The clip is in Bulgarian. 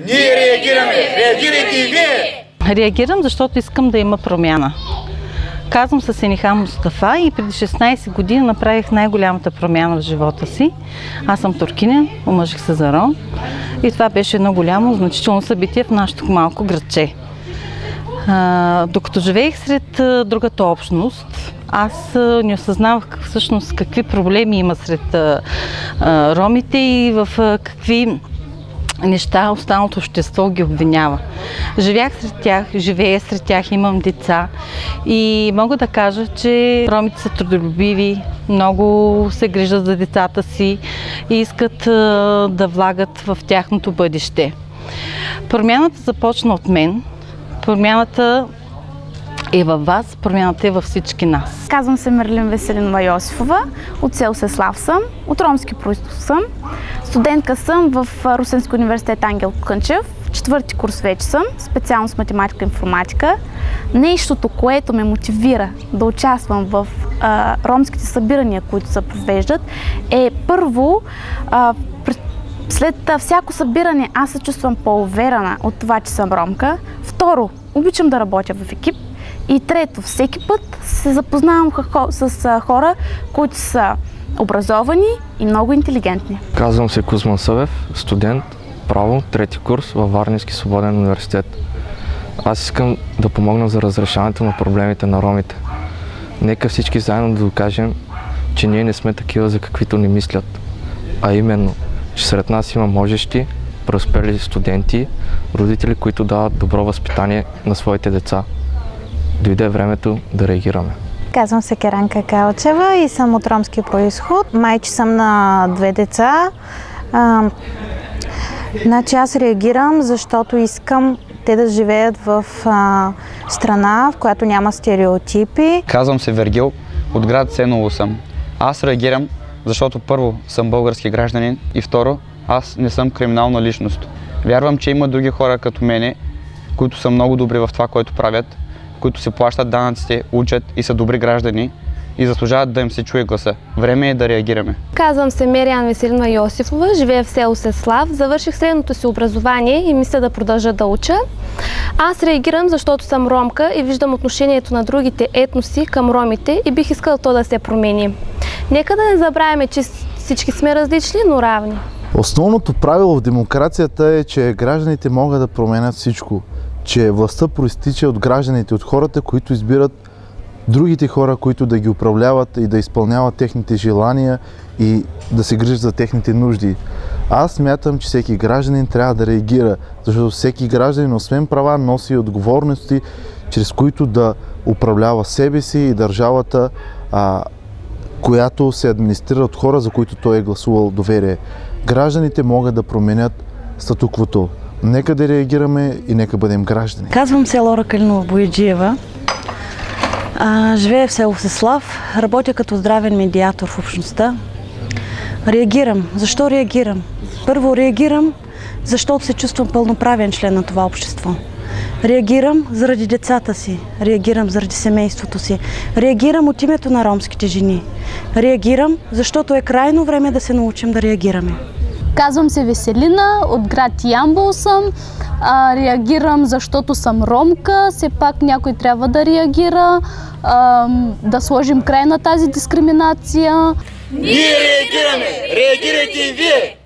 Ние реагираме! Реагирайте и вие! Реагирам, защото искам да има промяна. Казвам се Сениха Мустафа и преди 16 години направих най-голямата промяна в живота си. Аз съм туркинен, омъжих се за ром и това беше едно голямо, значително събитие в нашето малко градче. Докато живеех сред другата общност, аз не осъзнавах всъщност какви проблеми има сред ромите и в какви неща останалото общество ги обвинява. Живях сред тях, живея сред тях, имам деца и мога да кажа, че ромите са трудолюбиви, много се грижат за децата си и искат да влагат в тяхното бъдеще. Промяната започна от мен, промяната е във вас, промяната е във всички нас. Казвам се Мерлин Веселинова Йосифова, от село Сеслав съм, от ромски произход съм. Студентка съм в Русенски университет Ангел Кънчев, 4-ти курс вече съм, специалност математика и информатика. Нещото, което ме мотивира да участвам в ромските събирания, които се провеждат, е първо, след всяко събиране аз се чувствам по-уверена от това, че съм ромка. Второ, обичам да работя в екип. И трето, всеки път се запознавам с хора, които са образовани и много интелигентни. Казвам се Кузман Съвев, студент, право, 3-ти курс във Варненски свободен университет. Аз искам да помогна за разрешаването на проблемите на ромите. Нека всички заедно да докажем, че ние не сме такива, за каквито ни мислят. А именно, че сред нас има можещи, преуспели студенти, родители, които дават добро възпитание на своите деца. Дойде времето да реагираме. Казвам се Керанка Калчева и съм от ромски произход. Майче съм на 2 деца. Значи аз реагирам, защото искам те да живеят в страна, в която няма стереотипи. Казвам се Вергил, от град Сеново съм. Аз реагирам, защото първо съм български гражданин и второ, аз не съм криминална личност. Вярвам, че има други хора като мене, които са много добри в това, което правят, които се плащат данъците, учат и са добри граждани и заслужават да им се чуе гласа. Време е да реагираме. Казвам се Мериан Веселинова Йосифова, живея в село Сеслав, завърших средното си образование и мисля да продължа да уча. Аз реагирам, защото съм ромка и виждам отношението на другите етноси към ромите и бих искала то да се промени. Нека да не забравяме, че всички сме различни, но равни. Основното правило в демокрацията е, че гражданите могат да променят всичко. Че властта проистича от гражданите, от хората, които избират другите хора, които да ги управляват и да изпълняват техните желания и да се грижат за техните нужди. Аз смятам, че всеки гражданин трябва да реагира, защото всеки гражданин, освен права, носи отговорности, чрез които да управлява себе си и държавата, която се администрира от хора, за които той е гласувал доверие. Гражданите могат да променят статуквото. Нека да реагираме и нека бъдем граждани. Казвам се Лора Калинова Бояджиева. Живея в село Сеслав, работя като здравен медиатор в общността. Реагирам. Защо реагирам? Първо реагирам, защото се чувствам пълноправен член на това общество. Реагирам заради децата си, реагирам заради семейството си, реагирам от името на ромските жени. Реагирам, защото е крайно време да се научим да реагираме. Казвам се Веселина, от град Ямбол съм. Реагирам, защото съм ромка. Все пак някой трябва да реагира, да сложим край на тази дискриминация. Ние реагираме! Реагирайте и вие!